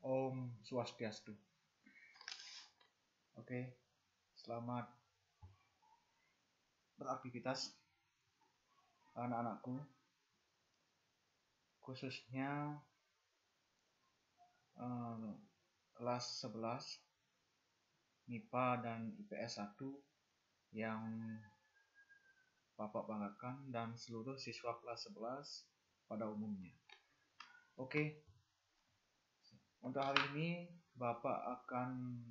Om Swastiastu. Oke, selamat beraktivitas anak-anakku, khususnya kelas 11 MIPA dan IPS 1 yang Bapak banggakan dan seluruh siswa kelas 11 pada umumnya. Oke, untuk hari ini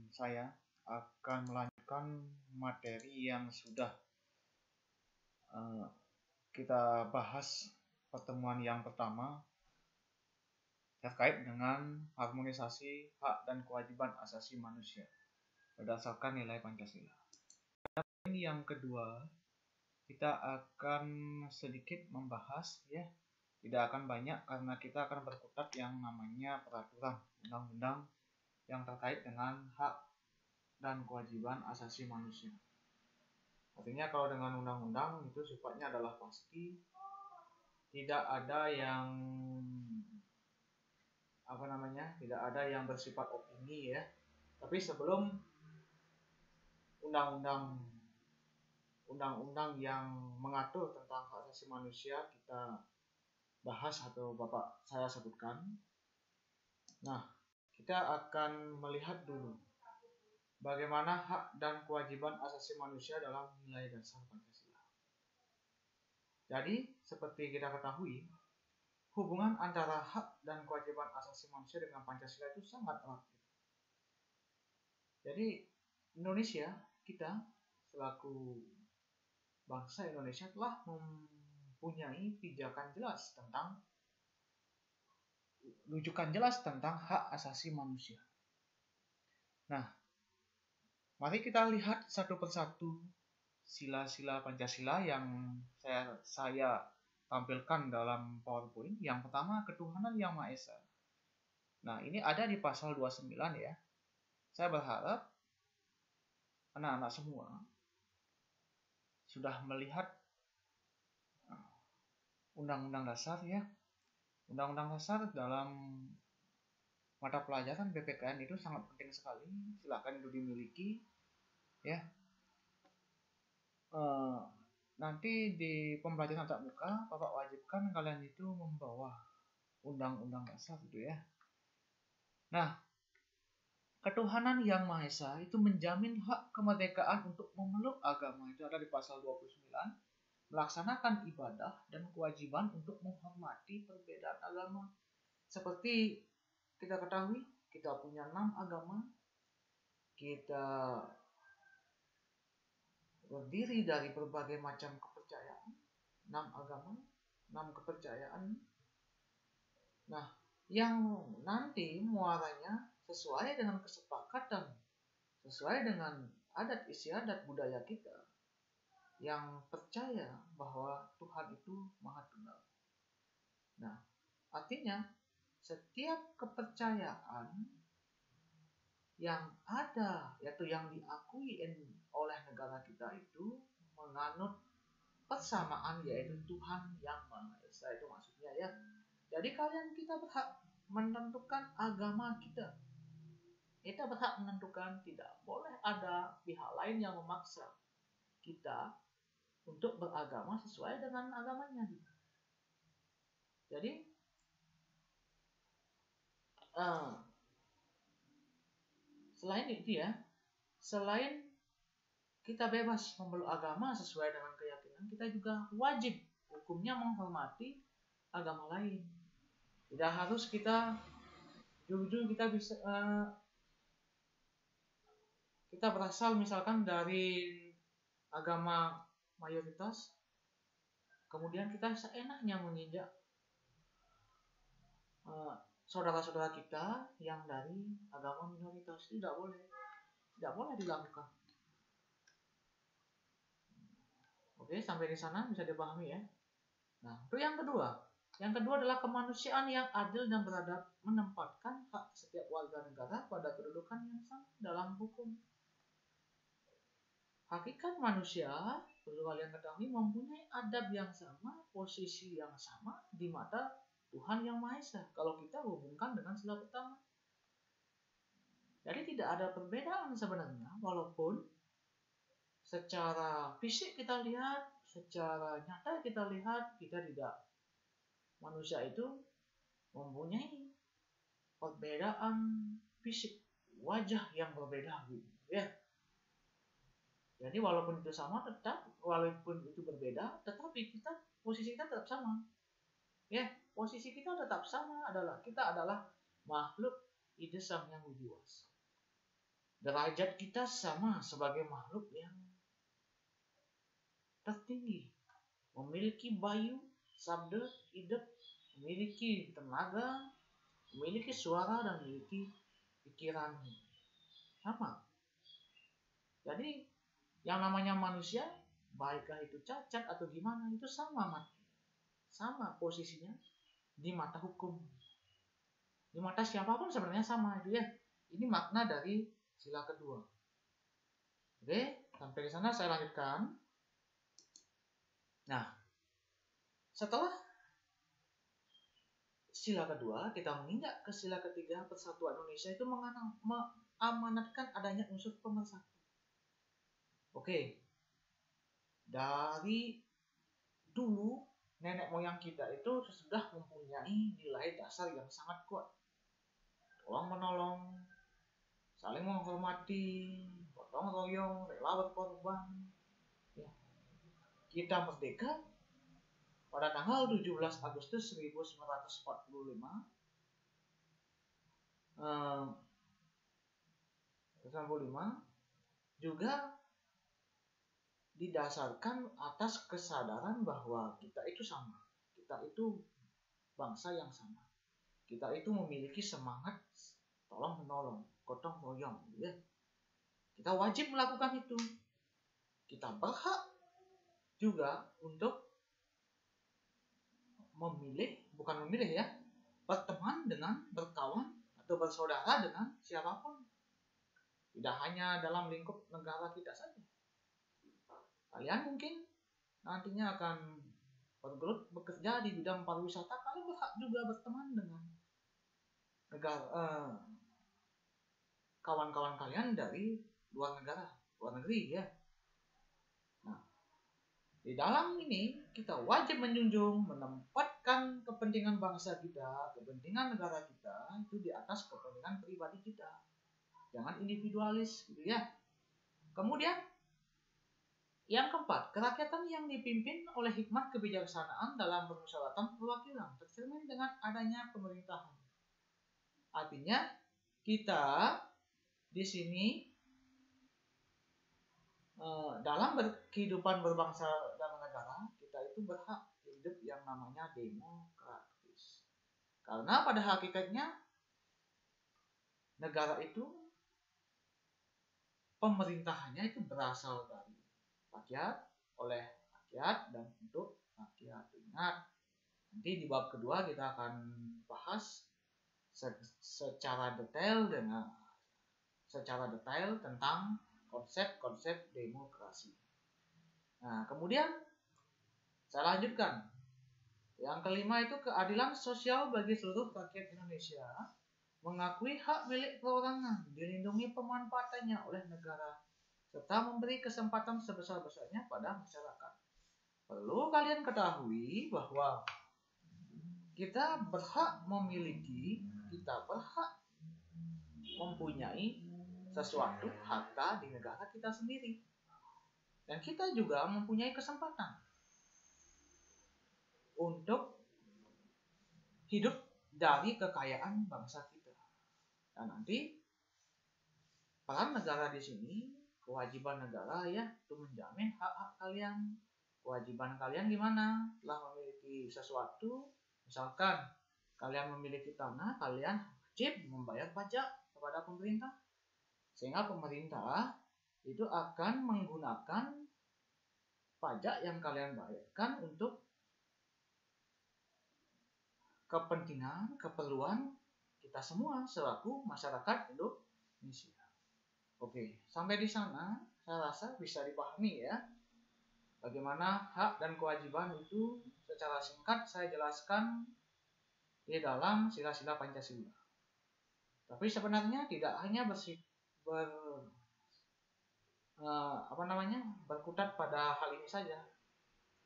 saya akan melanjutkan materi yang sudah kita bahas pertemuan yang pertama terkait dengan harmonisasi hak dan kewajiban asasi manusia berdasarkan nilai Pancasila. Ini yang kedua, kita akan sedikit membahas tidak akan banyak karena kita akan berkutat yang namanya peraturan undang-undang yang terkait dengan hak dan kewajiban asasi manusia. Artinya kalau dengan undang-undang itu sifatnya adalah pasti, tidak ada yang tidak ada yang bersifat opini ya. Tapi sebelum undang-undang yang mengatur tentang hak asasi manusia kita bahas atau Bapak saya sebutkan. Nah, kita akan melihat dulu bagaimana hak dan kewajiban asasi manusia dalam nilai dasar Pancasila. Jadi, seperti kita ketahui, hubungan antara hak dan kewajiban asasi manusia dengan Pancasila itu sangat erat. Jadi, Indonesia, kita selaku bangsa Indonesia telah mempunyai pijakan jelas tentang rujukan jelas tentang hak asasi manusia. Nah, mari kita lihat satu persatu sila-sila Pancasila yang saya tampilkan dalam PowerPoint. Yang pertama, ketuhanan yang Maha Esa. Nah, ini ada di pasal 29 ya. Saya berharap anak-anak semua sudah melihat Undang-Undang Dasar ya. Undang-Undang Dasar dalam mata pelajaran PPKN itu sangat penting sekali. Silakan itu dimiliki ya. Nanti di pembelajaran tatap muka Bapak wajibkan kalian itu membawa Undang-Undang Dasar gitu ya. Nah, ketuhanan yang Maha Esa itu menjamin hak kemerdekaan untuk memeluk agama, itu ada di pasal 29, melaksanakan ibadah dan kewajiban untuk menghormati perbedaan agama. Seperti kita ketahui, kita punya 6 agama, kita berdiri dari berbagai macam kepercayaan, 6 agama, 6 kepercayaan. Nah, yang nanti muaranya sesuai dengan kesepakatan, sesuai dengan adat istiadat budaya kita yang percaya bahwa Tuhan itu Maha Tunggal. Nah, artinya setiap kepercayaan yang ada, yaitu yang diakui oleh negara kita itu menganut persamaan, yaitu Tuhan yang Maha Esa, itu maksudnya ya. Jadi kita berhak menentukan agama kita. Kita berhak menentukan, tidak boleh ada pihak lain yang memaksa kita untuk beragama sesuai dengan agamanya. Jadi selain itu ya, selain kita bebas memeluk agama sesuai dengan keyakinan, kita juga wajib hukumnya menghormati agama lain. Tidak harus kita jujur kita bisa kita berasal misalkan dari agama mayoritas, kemudian kita seenaknya menginjak saudara-saudara kita yang dari agama minoritas. Tidak boleh dilakukan. Oke, sampai di sana bisa dipahami ya. Nah, itu yang kedua. Yang kedua adalah kemanusiaan yang adil dan beradab, menempatkan hak setiap warga negara pada kedudukan yang sama dalam hukum. Hakikat manusia, perlu kalian ketahui, mempunyai adab yang sama, posisi yang sama di mata Tuhan yang Maha Esa. Kalau kita hubungkan dengan sila pertama. Jadi tidak ada perbedaan sebenarnya, walaupun secara fisik kita lihat, secara nyata kita lihat, manusia itu mempunyai perbedaan fisik, wajah yang berbeda gitu ya. Jadi walaupun itu sama, walaupun itu berbeda, tetapi posisi kita tetap sama. Ya, posisi kita tetap sama, kita adalah makhluk ide Sang Yang Widi Wasa. Derajat kita sama sebagai makhluk yang tertinggi, memiliki bayu, sabda, hidup, memiliki tenaga, memiliki suara, dan memiliki pikiran sama. Jadi yang namanya manusia, baikkah itu cacat atau gimana, itu sama posisinya di mata hukum, di mata siapapun sebenarnya sama itu ya. Ini makna dari sila kedua. Oke, sampai di sana saya lanjutkan. Nah, setelah sila kedua, kita menginjak ke sila ketiga. Persatuan Indonesia itu mengamanatkan adanya unsur pemersatu. Oke, dari dulu nenek moyang kita itu sudah mempunyai nilai dasar yang sangat kuat. Tolong menolong, saling menghormati, gotong royong, rela berkorban. Ya. Kita merdeka pada tanggal 17 Agustus 1945 juga didasarkan atas kesadaran bahwa kita itu sama, kita itu bangsa yang sama, kita itu memiliki semangat tolong menolong, gotong royong, ya. Kita wajib melakukan itu. Kita berhak juga untuk berteman dengan, berkawan atau bersaudara dengan siapapun. Tidak hanya dalam lingkup negara kita saja. Kalian mungkin nantinya akan bergelut bekerja di bidang pariwisata, kalian berhak juga berteman dengan kawan-kawan kalian dari luar negeri ya. Nah, di dalam ini kita wajib menempatkan kepentingan bangsa kita, kepentingan negara kita itu di atas kepentingan pribadi kita. Jangan individualis gitu ya. Kemudian yang keempat, kerakyatan yang dipimpin oleh hikmat kebijaksanaan dalam permusyawaratan perwakilan tercermin dengan adanya pemerintahan. Artinya kita di sini dalam kehidupan berbangsa dan negara, kita itu berhak hidup yang namanya demokratis. Karena pada hakikatnya negara itu pemerintahannya itu berasal dari rakyat, oleh rakyat, dan untuk rakyat. Ingat, nanti di bab kedua kita akan bahas secara detail tentang konsep-konsep demokrasi. Nah, kemudian saya lanjutkan. Yang kelima itu keadilan sosial bagi seluruh rakyat Indonesia, mengakui hak milik perorangan, dilindungi pemanfaatannya oleh negara, serta memberi kesempatan sebesar-besarnya pada masyarakat. Perlu kalian ketahui bahwa kita berhak mempunyai sesuatu harta di negara kita sendiri. Dan kita juga mempunyai kesempatan untuk hidup dari kekayaan bangsa kita. Dan nanti peran negara di sini, kewajiban negara ya, itu menjamin hak-hak kalian. Kewajiban kalian gimana? Setelah memiliki sesuatu, misalkan kalian memiliki tanah, kalian wajib membayar pajak kepada pemerintah. Sehingga pemerintah itu akan menggunakan pajak yang kalian bayarkan untuk kepentingan, keperluan kita semua selaku masyarakat Indonesia. Oke, sampai di sana saya rasa bisa dipahami ya. Bagaimana hak dan kewajiban itu secara singkat saya jelaskan di dalam sila-sila Pancasila. Tapi sebenarnya tidak hanya berkutat pada hal ini saja.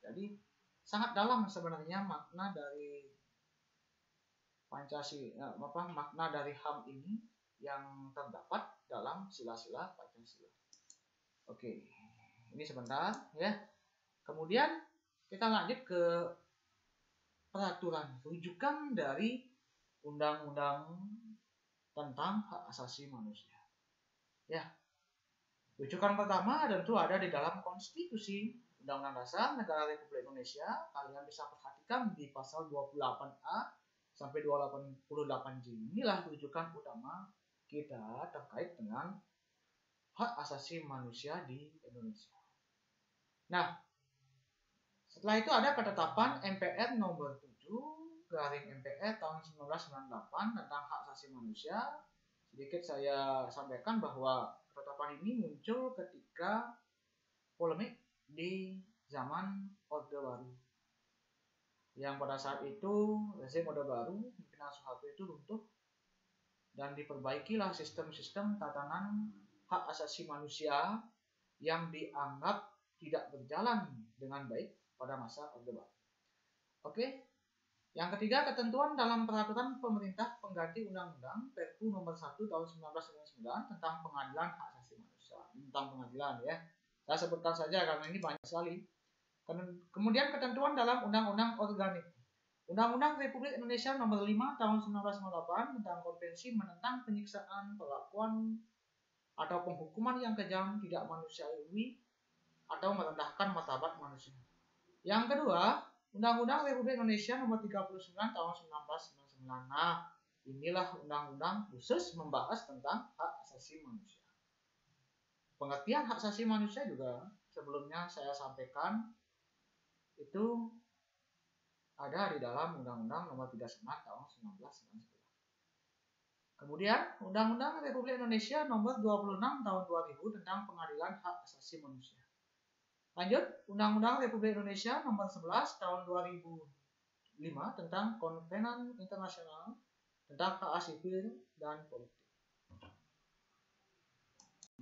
Jadi sangat dalam sebenarnya makna dari Pancasila, makna dari HAM ini yang terdapat dalam sila-sila Pancasila. Oke, ini sebentar ya. Kemudian kita lanjut ke peraturan rujukan dari Undang-Undang tentang Hak Asasi Manusia. Ya, rujukan pertama tentu ada di dalam Konstitusi Undang-Undang Dasar Negara Republik Indonesia. Kalian bisa perhatikan di pasal 28A sampai 28J. Inilah rujukan utama kita terkait dengan hak asasi manusia di Indonesia. Nah, setelah itu ada ketetapan MPR nomor 7/MPR tahun 1998 tentang hak asasi manusia. Sedikit saya sampaikan bahwa ketetapan ini muncul ketika polemik di zaman Orde Baru. Yang pada saat itu rezim Orde Baru, pimpinan Soeharto itu runtuh dan diperbaikilah sistem-sistem tatanan hak asasi manusia yang dianggap tidak berjalan dengan baik pada masa Orde Baru. Oke. Yang ketiga, ketentuan dalam peraturan pemerintah pengganti Undang-Undang Perpu nomor 1 tahun 1999 tentang pengadilan hak asasi manusia. Tentang pengadilan ya. Saya sebutkan saja karena ini banyak sekali. Kemudian ketentuan dalam Undang-Undang Organik. Undang-Undang Republik Indonesia nomor 5 tahun 1998 tentang Konvensi menentang penyiksaan, perlakuan atau penghukuman yang kejam, tidak manusiawi atau merendahkan martabat manusia. Yang kedua, Undang-Undang Republik Indonesia nomor 39 tahun 1999. Nah, inilah undang-undang khusus membahas tentang hak asasi manusia. Pengertian hak asasi manusia juga sebelumnya saya sampaikan itu ada di dalam Undang-Undang nomor 39 tahun 1999. Kemudian Undang-Undang Republik Indonesia nomor 26 tahun 2000 tentang pengadilan hak asasi manusia. Lanjut, Undang-Undang Republik Indonesia nomor 11 tahun 2005 tentang Konvenan Internasional tentang hak sipil dan politik.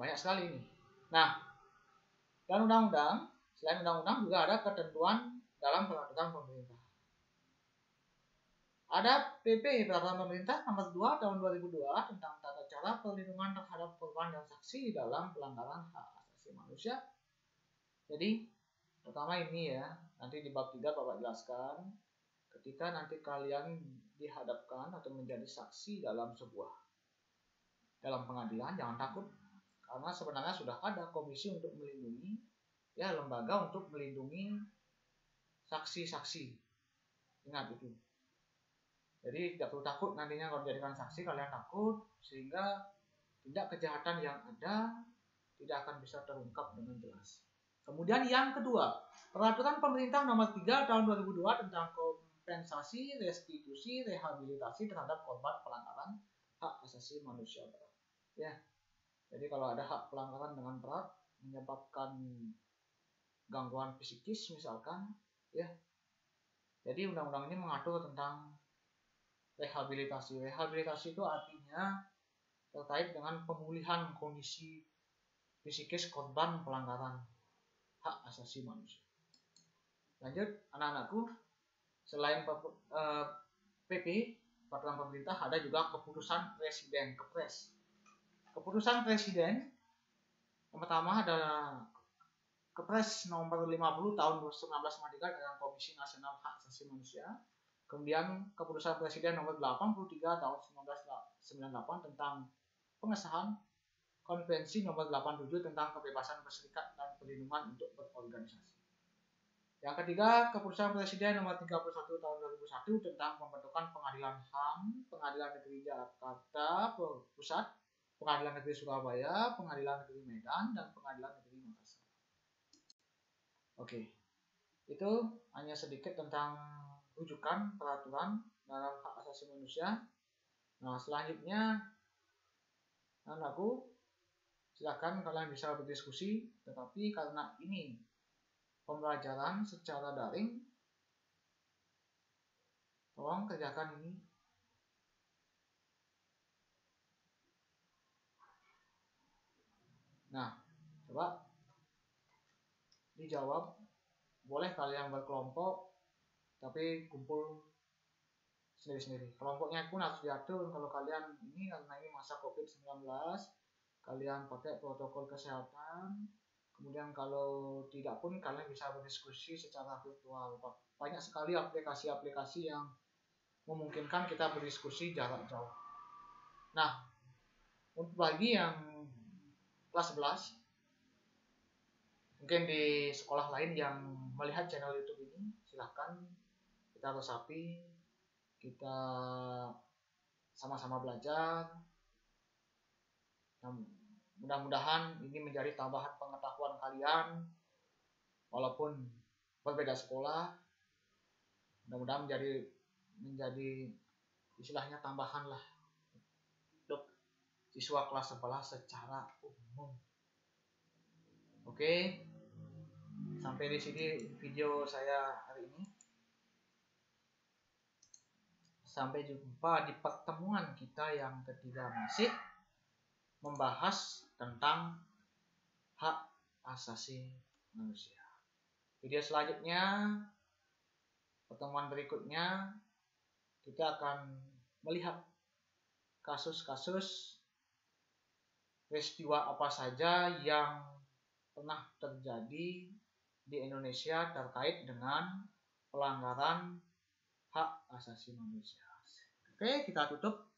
Banyak sekali ini. Nah, dan undang-undang, selain undang-undang juga ada ketentuan dalam peraturan pemerintah. Ada PP Peraturan Pemerintah nomor 2 tahun 2002 tentang tata cara perlindungan terhadap korban dan saksi dalam pelanggaran hak asasi manusia. Jadi, pertama ini ya, nanti di bab 3 Bapak jelaskan, ketika nanti kalian dihadapkan atau menjadi saksi dalam pengadilan, jangan takut. Karena sebenarnya sudah ada komisi untuk melindungi, ya lembaga untuk melindungi saksi-saksi. Ingat itu. Jadi tidak perlu takut nantinya kalau dijadikan saksi kalian takut, sehingga tindak kejahatan yang ada tidak akan bisa terungkap dengan jelas. Kemudian yang kedua, Peraturan Pemerintah nomor 3 tahun 2002 tentang kompensasi, restitusi, rehabilitasi terhadap korban pelanggaran hak asasi manusia berat. Ya. Jadi kalau ada hak pelanggaran dengan berat menyebabkan gangguan psikis misalkan, ya. Jadi undang-undang ini mengatur tentang rehabilitasi. Rehabilitasi itu artinya terkait dengan pemulihan kondisi psikis korban pelanggaran hak asasi manusia. Lanjut, anak-anakku, selain PP, peraturan pemerintah, ada juga keputusan presiden, Kepres. Keputusan presiden yang pertama adalah Kepres nomor 50 tahun 1993 dengan Komisi Nasional Hak Asasi Manusia. Kemudian keputusan presiden nomor 83 tahun 1998 tentang pengesahan Konvensi nomor 87 tentang kebebasan berserikat dan perlindungan untuk berorganisasi. Yang ketiga, keputusan presiden nomor 31 tahun 2001 tentang pembentukan pengadilan HAM, Pengadilan Negeri Jakarta Pusat, Pengadilan Negeri Surabaya, Pengadilan Negeri Medan, dan Pengadilan Negeri Makassar. Oke, itu hanya sedikit tentang rujukan peraturan dalam hak asasi manusia. Nah, selanjutnya, anakku, silakan kalian bisa berdiskusi, tetapi karena ini pembelajaran secara daring, tolong kerjakan ini. Coba dijawab. Boleh kalian berkelompok, tapi kumpul sendiri-sendiri. Kelompoknya pun harus diatur. Kalau kalian ini karena ini masa COVID-19, kalian pakai protokol kesehatan. Kemudian kalau tidak pun kalian bisa berdiskusi secara virtual. Banyak sekali aplikasi-aplikasi yang memungkinkan kita berdiskusi jarak jauh. Nah, untuk bagi yang kelas 11, mungkin di sekolah lain yang melihat channel YouTube ini, silahkan kita resapi, kita sama-sama belajar. Nah, mudah-mudahan ini menjadi tambahan pengetahuan kalian, walaupun berbeda sekolah. Mudah-mudahan menjadi istilahnya tambahan lah untuk siswa kelas 11 secara umum. Oke, sampai di sini video saya hari ini. Sampai jumpa di pertemuan kita yang ketiga, masih membahas tentang hak asasi manusia. Video selanjutnya, pertemuan berikutnya, kita akan melihat kasus-kasus peristiwa apa saja yang pernah terjadi di Indonesia terkait dengan pelanggaran hak asasi manusia. Oke, kita tutup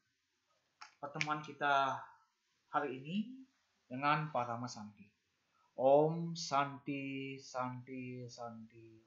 pertemuan kita hari ini dengan Parama Santi. Om Santi Santi Santi.